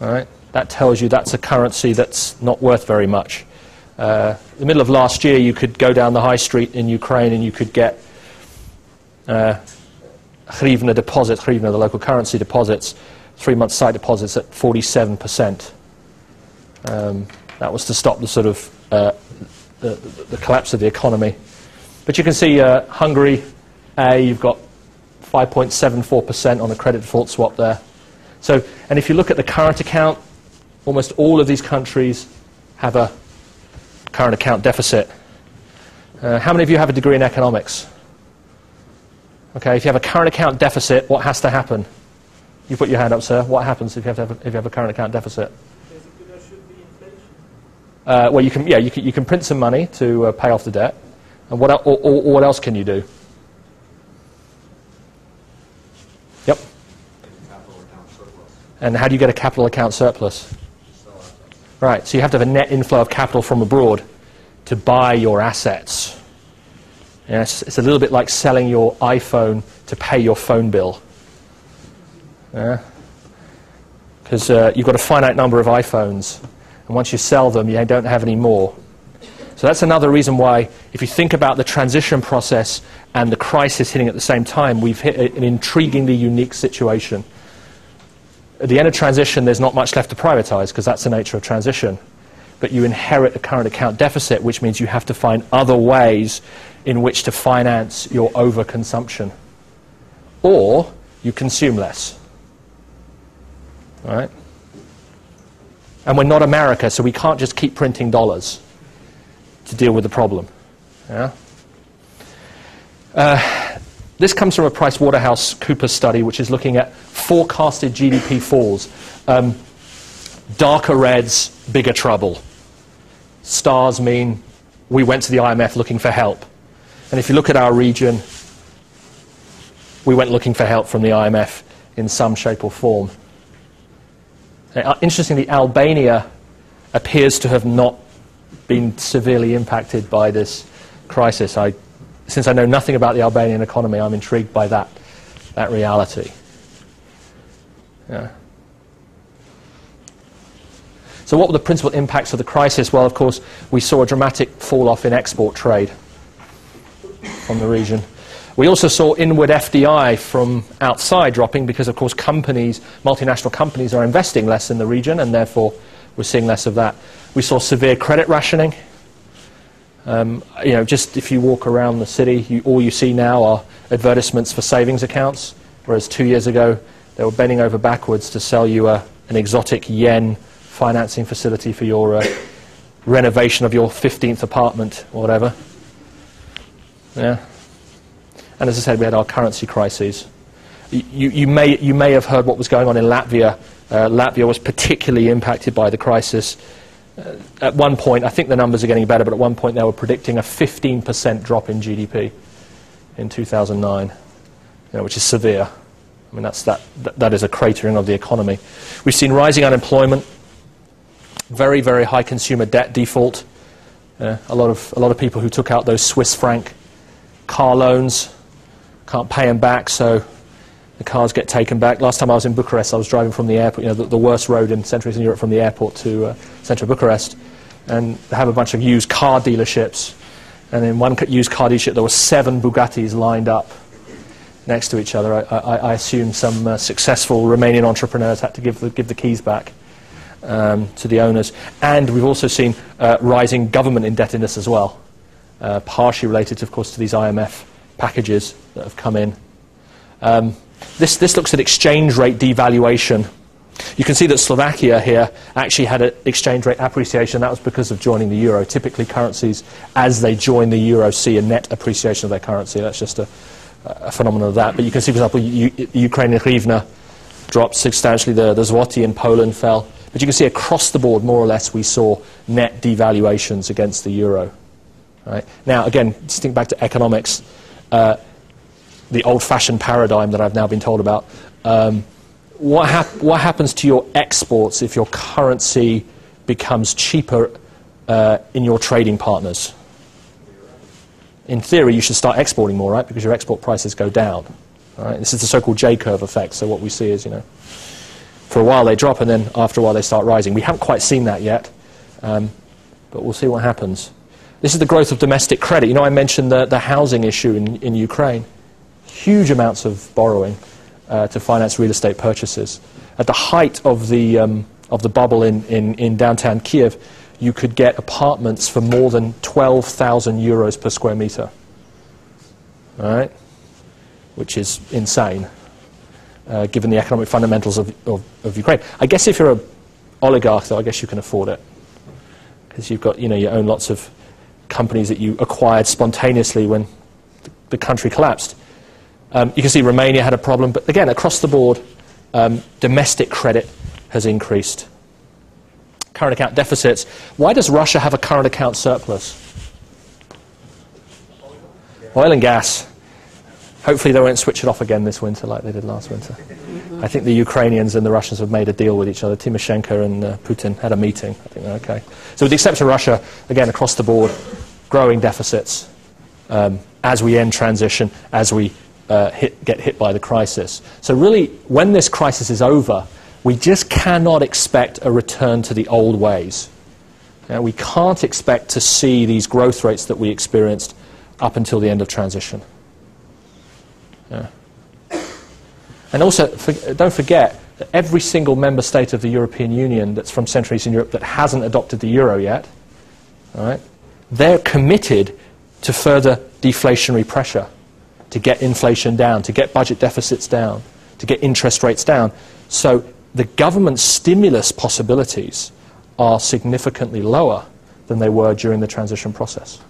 All right? That tells you that's a currency that's not worth very much. The middle of last year, you could go down the high street in Ukraine and you could get hryvnia deposits, hryvnia, the local currency deposits, 3-month sight deposits at 47%. That was to stop the sort of the collapse of the economy. But you can see Hungary, you've got 5.74% on the credit default swap there. So, and if you look at the current account, almost all of these countries have a current account deficit. How many of you have a degree in economics? Okay, if you have a current account deficit, what has to happen? You put your hand up, sir. What happens if you have a current account deficit? Basically, there should be inflation. Well, you can print some money to pay off the debt, and what else can you do? Yep. Capital account surplus. And how do you get a capital account surplus? Right, so you have to have a net inflow of capital from abroad to buy your assets. Yeah, it's a little bit like selling your iPhone to pay your phone bill. Yeah? Because you've got a finite number of iPhones, and once you sell them, you don't have any more. So that's another reason why, if you think about the transition process and the crisis hitting at the same time, we've hit an intriguingly unique situation. At the end of transition, there's not much left to privatize, because that's the nature of transition. But you inherit a current account deficit, which means you have to find other ways in which to finance your overconsumption. Or you consume less. All right? And we're not America, so we can't just keep printing dollars to deal with the problem. Yeah? This comes from a PricewaterhouseCoopers study, which is looking at forecasted GDP falls. Darker reds, bigger trouble. Stars mean we went to the IMF looking for help. And if you look at our region, we went looking for help from the IMF in some shape or form. Interestingly, Albania appears to have not been severely impacted by this crisis. Since I know nothing about the Albanian economy, I'm intrigued by that reality. Yeah. So what were the principal impacts of the crisis? Well, of course, we saw a dramatic fall-off in export trade from the region. We also saw inward FDI from outside dropping because, of course, multinational companies are investing less in the region, and therefore we're seeing less of that. We saw severe credit rationing. Just if you walk around the city, all you see now are advertisements for savings accounts, whereas 2 years ago they were bending over backwards to sell you an exotic yen financing facility for your renovation of your 15th apartment or whatever. Yeah. And as I said, we had our currency crises. You may have heard what was going on in Latvia. Latvia was particularly impacted by the crisis. At one point, I think the numbers are getting better, but at one point they were predicting a 15% drop in GDP in 2009, which is severe. I mean, that is a cratering of the economy. We've seen rising unemployment, very, very high consumer debt default. A lot of people who took out those Swiss franc car loans can't pay them back, so the cars get taken back. Last time I was in Bucharest, I was driving from the airport, the worst road in Central Eastern Europe, from the airport to central Bucharest, and they have a bunch of used car dealerships. And in one used car dealership, there were 7 Bugattis lined up next to each other. I assume some successful Romanian entrepreneurs had to give the keys back to the owners. And we've also seen rising government indebtedness as well, partially related, of course, to these IMF packages that have come in. This looks at exchange rate devaluation. You can see that Slovakia here actually had an exchange rate appreciation. That was because of joining the euro. Typically, currencies, as they join the euro, see a net appreciation of their currency. That's just a phenomenon of that. But you can see, for example, the Ukrainian hryvnia dropped substantially. The zloty in Poland fell. But you can see across the board, more or less, we saw net devaluations against the euro. Right? Now, again, just think back to economics. The old-fashioned paradigm that I've now been told about. What happens to your exports if your currency becomes cheaper in your trading partners? In theory, you should start exporting more, right? Because your export prices go down. Right? This is the so-called J-curve effect. So what we see is, For a while they drop, and then after a while they start rising. We haven't quite seen that yet, but we'll see what happens. This is the growth of domestic credit. You know, I mentioned the housing issue in Ukraine. Huge amounts of borrowing to finance real estate purchases. At the height of the bubble in downtown Kiev, you could get apartments for more than 12,000 euros per square meter. All right? Which is insane, given the economic fundamentals of Ukraine. I guess if you're an oligarch, though, I guess you can afford it, because you've got, you own lots of companies that you acquired spontaneously when the country collapsed. You can see Romania had a problem, but again, across the board, domestic credit has increased. Current account deficits. Why does Russia have a current account surplus? Oil and gas. Hopefully they won't switch it off again this winter like they did last winter. I think the Ukrainians and the Russians have made a deal with each other. Timoshenko and Putin had a meeting. I think they're okay. So with the exception of Russia, again, across the board, growing deficits as we end transition, as we get hit by the crisis. So really, when this crisis is over, we just cannot expect a return to the old ways. We can't expect to see these growth rates that we experienced up until the end of transition. Yeah. And also, don't forget that every single member state of the European Union that's from Central and Eastern Europe that hasn't adopted the euro yet, all right, they're committed to further deflationary pressure, to get inflation down, to get budget deficits down, to get interest rates down. So the government stimulus possibilities are significantly lower than they were during the transition process.